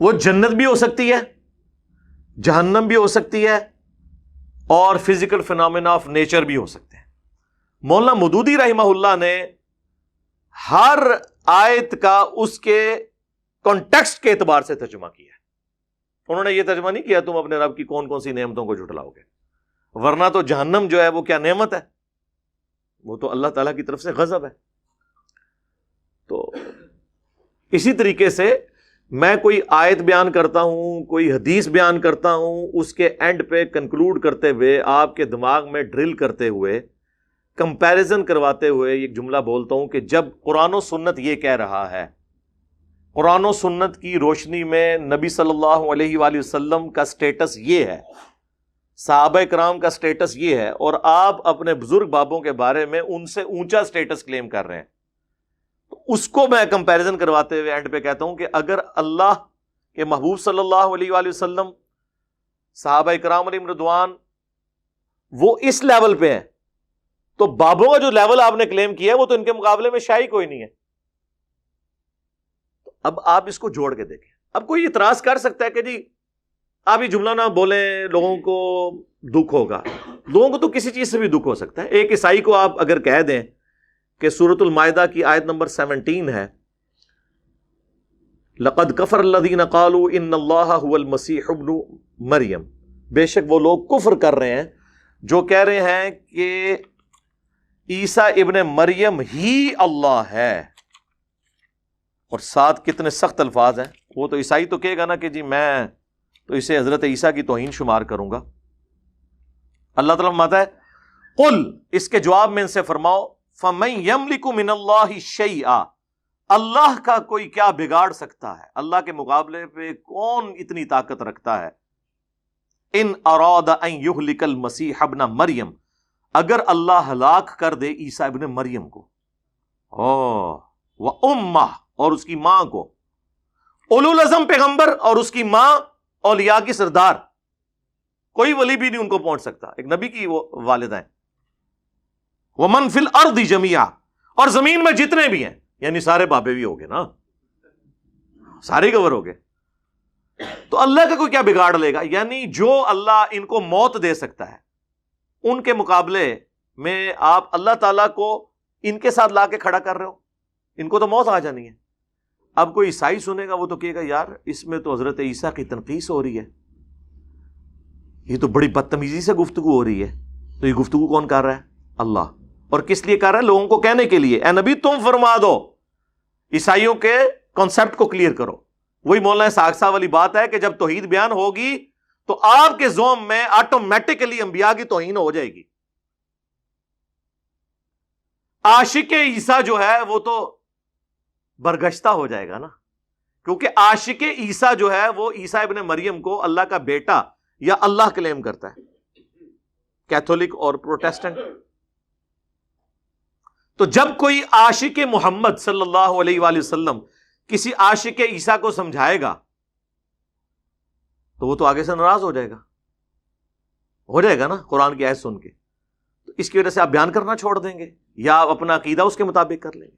وہ جنت بھی ہو سکتی ہے، جہنم بھی ہو سکتی ہے، اور فزیکل فینومینا آف نیچر بھی ہو سکتے ہیں۔ مولانا مودودی رحمہ اللہ نے ہر آیت کا اس کے کانٹیکسٹ کے اعتبار سے ترجمہ کیا ہے۔ انہوں نے یہ ترجمہ نہیں کیا تم اپنے رب کی کون کون سی نعمتوں کو جھٹلاؤ گے، ورنہ تو جہنم جو ہے وہ کیا نعمت ہے، وہ تو اللہ تعالیٰ کی طرف سے غضب ہے۔ تو اسی طریقے سے میں کوئی آیت بیان کرتا ہوں، کوئی حدیث بیان کرتا ہوں، اس کے اینڈ پہ کنکلوڈ کرتے ہوئے، آپ کے دماغ میں ڈرل کرتے ہوئے، کمپیریزن کرواتے ہوئے ایک جملہ بولتا ہوں کہ جب قرآن و سنت یہ کہہ رہا ہے، قرآن و سنت کی روشنی میں نبی صلی اللہ علیہ وآلہ وسلم کا سٹیٹس یہ ہے، صحابہ کرام کا سٹیٹس یہ ہے، اور آپ اپنے بزرگ بابوں کے بارے میں ان سے اونچا سٹیٹس کلیم کر رہے ہیں، تو اس کو میں کمپیریزن کرواتے ہوئے اینڈ پہ کہتا ہوں کہ اگر اللہ کے محبوب صلی اللہ علیہ وآلہ وسلم، صحابہ کرام علیہم رضوان وہ اس لیول پہ ہیں، تو بابوں کا جو لیول آپ نے کلیم کیا ہے وہ تو ان کے مقابلے میں شاہی کوئی نہیں ہے۔ اب آپ اس کو جوڑ کے دیکھیں۔ اب کوئی اعتراض کر سکتا ہے کہ جی آپ یہ جملہ نہ بولیں، لوگوں کو دکھ ہوگا۔ لوگوں کو تو کسی چیز سے بھی دکھ ہو سکتا ہے۔ ایک عیسائی کو آپ اگر کہہ دیں کہ سورۃ المائدہ کی آیت نمبر 17 ہے، لَقَدْ كَفَرَ الَّذِينَ قَالُوا إِنَّ اللَّهَ هُوَ الْمَسِيحُ ابْنُ مریم، بے شک وہ لوگ کفر کر رہے ہیں جو کہہ رہے ہیں کہ عیسیٰ ابن مریم ہی اللہ ہے، اور ساتھ کتنے سخت الفاظ ہیں۔ وہ تو عیسائی تو کہے گا نا کہ جی میں تو اسے حضرت عیسیٰ کی توہین شمار کروں گا۔ اللہ تعالیٰ فرماتا ہے قل، اس کے جواب میں ان سے فرماؤ، فَمَن يَمْلِكُ مِنَ اللَّهِ شَيْئًا، اللہ کا کوئی کیا بگاڑ سکتا ہے، اللہ کے مقابلے پہ کون اتنی طاقت رکھتا ہے، ان اراد ان یہلک المسیح ابن مریم، اگر اللہ ہلاک کر دے عیسیٰ ابن مریم کو، وَأُمَّهُ، اور اس کی ماں کو، اولو العزم پیغمبر اور اس کی ماں اولیاء کی سردار، کوئی ولی بھی نہیں ان کو پہنچ سکتا، ایک نبی کی وہ والدہ ہیں، وَمَن فِي الْأَرْضِ جَمِيعًا، اور زمین میں جتنے بھی ہیں، یعنی سارے بابے بھی ہو گئے نا، سارے کور ہو گئے، تو اللہ کا کوئی کیا بگاڑ لے گا؟ یعنی جو اللہ ان کو موت دے سکتا ہے، ان کے مقابلے میں آپ اللہ تعالیٰ کو ان کے ساتھ لا کے کھڑا کر رہے ہو، ان کو تو موت آ جانی ہے۔ اب کوئی عیسائی سنے گا وہ تو کہے گا یار اس میں تو حضرت عیسیٰ کی تنقیص ہو رہی ہے، یہ تو بڑی بدتمیزی سے گفتگو ہو رہی ہے۔ تو یہ گفتگو کون کر رہا ہے؟ اللہ۔ اور کس لیے کر رہا ہے؟ لوگوں کو کہنے کے لیے، اے نبی تم فرما دو، عیسائیوں کے کانسیپٹ کو کلیئر کرو۔ وہی مولانا اسحاق صاحب والی بات ہے کہ جب توحید بیان ہوگی تو آپ کے زوم میں آٹومیٹکلی انبیاء کی توہین ہو جائے گی۔ عاشق عیسیٰ جو ہے وہ تو برگشتہ ہو جائے گا نا، کیونکہ عاشق عیسیٰ جو ہے وہ عیسیٰ ابن مریم کو اللہ کا بیٹا یا اللہ کلیم کرتا ہے، کیتھولک اور پروٹیسٹنٹ۔ تو جب کوئی عاشق محمد صلی اللہ علیہ وآلہ وسلم کسی عاشق عیسیٰ کو سمجھائے گا تو وہ تو آگے سے ناراض ہو جائے گا نا قرآن کی آیت سن کے، تو اس کی وجہ سے آپ بیان کرنا چھوڑ دیں گے یا آپ اپنا عقیدہ اس کے مطابق کر لیں گے۔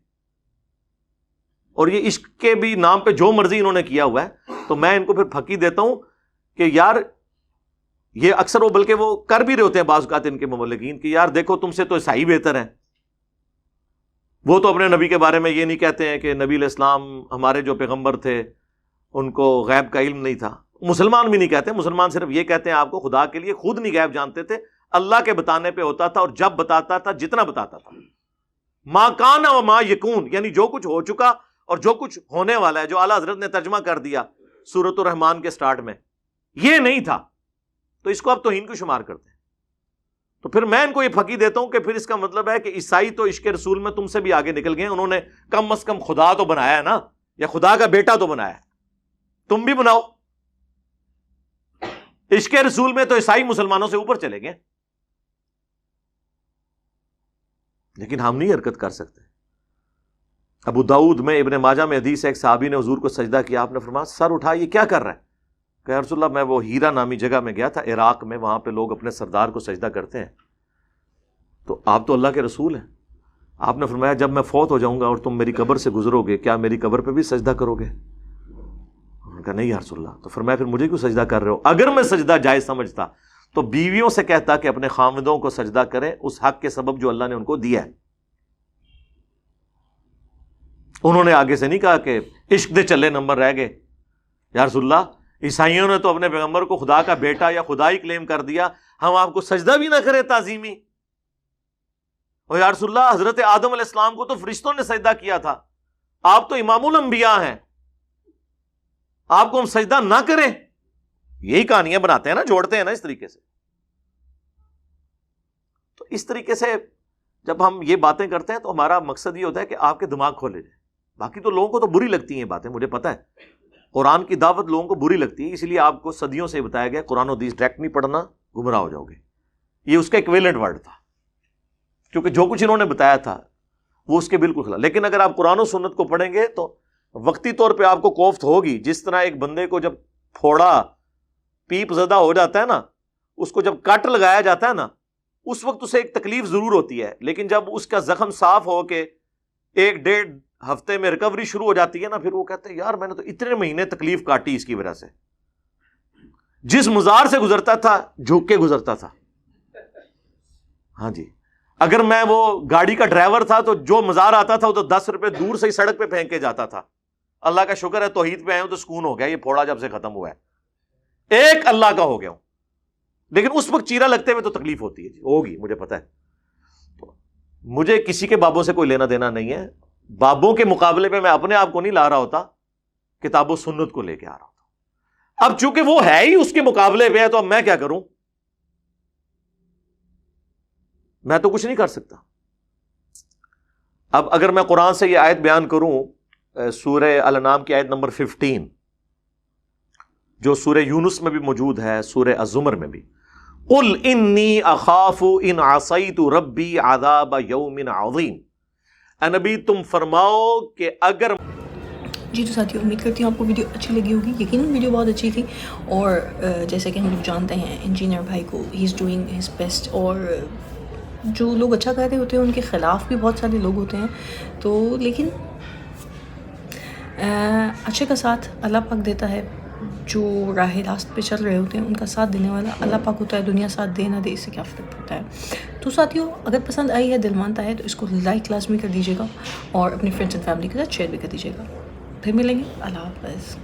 اور یہ عشق کے بھی نام پہ جو مرضی انہوں نے کیا ہوا ہے، تو میں ان کو پھر پھکی دیتا ہوں کہ یار یہ اکثر وہ بلکہ وہ کر بھی رہے ہوتے ہیں بعض اوقات ان کے مبلغین کہ یار دیکھو تم سے تو عیسائی بہتر ہیں، وہ تو اپنے نبی کے بارے میں یہ نہیں کہتے ہیں کہ نبی علیہ السلام ہمارے جو پیغمبر تھے ان کو غیب کا علم نہیں تھا۔ مسلمان بھی نہیں کہتے، مسلمان صرف یہ کہتے ہیں آپ کو خدا کے لیے خود نہیں غیب جانتے تھے، اللہ کے بتانے پہ ہوتا تھا، اور جب بتاتا تھا جتنا بتاتا تھا، ما کان و ما یکون، یعنی جو کچھ ہو چکا اور جو کچھ ہونے والا ہے، جو اعلیٰ حضرت نے ترجمہ کر دیا سورۃ الرحمن کے سٹارٹ میں، یہ نہیں تھا، تو اس کو آپ توہین کو شمار کرتے ہیں۔ تو پھر میں ان کو یہ پھکی دیتا ہوں کہ پھر اس کا مطلب ہے کہ عیسائی تو عشق رسول میں تم سے بھی آگے نکل گئے، انہوں نے کم از کم خدا تو بنایا ہے نا، یا خدا کا بیٹا تو بنایا ہے، تم بھی بناؤ۔ عشق رسول میں تو عیسائی مسلمانوں سے اوپر چلے گئے، لیکن ہم نہیں حرکت کر سکتے۔ ابو داؤد میں ابن ماجہ میں حدیث ہے، ایک صحابی نے حضور کو سجدہ کیا، آپ نے فرمایا سر اٹھا یہ کیا کر رہا ہے؟ کہ یا رسول اللہ میں وہ ہیرا نامی جگہ میں گیا تھا عراق میں، وہاں پہ لوگ اپنے سردار کو سجدہ کرتے ہیں، تو آپ تو اللہ کے رسول ہیں، آپ نے فرمایا جب میں فوت ہو جاؤں گا اور تم میری قبر سے گزرو گے کیا میری قبر پہ بھی سجدہ کرو گے؟ کہا نہیں یا رسول اللہ. تو فرمایا پھر مجھے کیوں سجدہ کر رہے ہو؟ اگر میں سجدہ جائز سمجھتا تو بیویوں سے کہتا کہ اپنے خاوندوں کو سجدہ کریں اس حق کے سبب جو اللہ نے ان کو دیا ہے. انہوں نے آگے سے نہیں کہا کہ عشق دے چلے نمبر رہ گئے. یا رسول اللہ عیسائیوں نے تو اپنے پیغمبر کو خدا کا بیٹا یا خدا ہی کلیم کر دیا, ہم آپ کو سجدہ بھی نہ کریں تعظیمی. اور یا رسول اللہ حضرت آدم علیہ السلام کو تو فرشتوں نے سجدہ کیا تھا, آپ تو امام الانبیاء ہیں, آپ کو ہم سجدہ نہ کریں. یہی کہانیاں بناتے ہیں نا, جوڑتے ہیں نا اس طریقے سے. تو اس طریقے سے جب ہم یہ باتیں کرتے ہیں تو ہمارا مقصد یہ ہوتا ہے کہ آپ کے دماغ کھولے جائیں. باقی تو لوگوں کو تو بری لگتی ہیں باتیں, مجھے پتا ہے قرآن کی دعوت لوگوں کو بری لگتی ہے, اس لیے آپ کو صدیوں سے بتایا گیا قرآن و حدیث ڈائریکٹ نہیں پڑھنا, گمراہ ہو جاؤ گے. یہ اس کا ایکویلنٹ ورڈ تھا, کیونکہ جو کچھ انہوں نے بتایا تھا وہ اس کے بالکل خلاف. لیکن اگر آپ قرآن و سنت کو پڑھیں گے تو وقتی طور پہ آپ کو کوفت ہوگی. جس طرح ایک بندے کو جب پھوڑا پیپ زدہ ہو جاتا ہے نا, اس کو جب کٹ لگایا جاتا ہے نا, اس وقت اسے ایک تکلیف ضرور ہوتی ہے, لیکن جب اس کا زخم صاف ہو کے 1-1.5 ہفتے میں ریکوری شروع ہو جاتی ہے نا, پھر وہ کہتے ہیں یار میں نے تو اتنے مہینے تکلیف کاٹی اس کی وجہ سے. جس مزار سے گزرتا تھا جھک کے گزرتا تھا. ہاں جی, اگر میں وہ گاڑی کا ڈرائیور تھا تو جو مزار آتا تھا وہ تو 10 روپے دور سے ہی سڑک پہ پھینک کے جاتا تھا. اللہ کا شکر ہے توحید پہ آئے ہوں تو سکون ہو گیا, یہ پھوڑا جب سے ختم ہوا ہے ایک اللہ کا ہو گیا ہوں. لیکن اس وقت چیرا لگتے ہوئے تو تکلیف ہوتی ہے, ہوگی, مجھے پتا ہے. تو مجھے کسی کے بابوں سے کوئی لینا دینا نہیں ہے. بابوں کے مقابلے میں اپنے آپ کو نہیں لا رہا ہوتا, کتاب و سنت کو لے کے آ رہا ہوتا. اب چونکہ وہ ہے ہی اس کے مقابلے پہ ہے تو اب میں کیا کروں, میں تو کچھ نہیں کر سکتا. اب اگر میں قرآن سے یہ آیت بیان کروں, سورہ الانعام کی آیت نمبر 15, جو سورہ یونس میں بھی موجود ہے, سورہ الزمر میں بھی, قل انی اخاف ان عصیت ربی عذاب یوم عظیم. اے نبی تم فرماؤ کہ اگر جی. تو ساتھیوں امید کرتی ہوں آپ کو ویڈیو اچھی لگی ہوگی. یقیناً ویڈیو بہت اچھی تھی, اور جیسے کہ ہم لوگ جانتے ہیں انجینئر بھائی کو, ہی از ڈوئنگ ہز بیسٹ, اور جو لوگ اچھا کہتے ہوتے ہیں ان کے خلاف بھی بہت سارے لوگ ہوتے ہیں. تو لیکن اچھے کا ساتھ اللہ پاک دیتا ہے, جو راہ راست پہ چل رہے ہوتے ہیں ان کا ساتھ دینے والا اللہ پاک ہوتا ہے. دنیا ساتھ دے نہ دے اس سے کیا فرق پڑتا ہے. تو ساتھیوں اگر پسند آئی ہے, دل مانتا ہے, تو اس کو لائک لازمی کر دیجیے گا, اور اپنے فرینڈس اینڈ فیملی کے ساتھ شیئر بھی کر دیجیے گا. پھر ملیں گے. اللہ حافظ.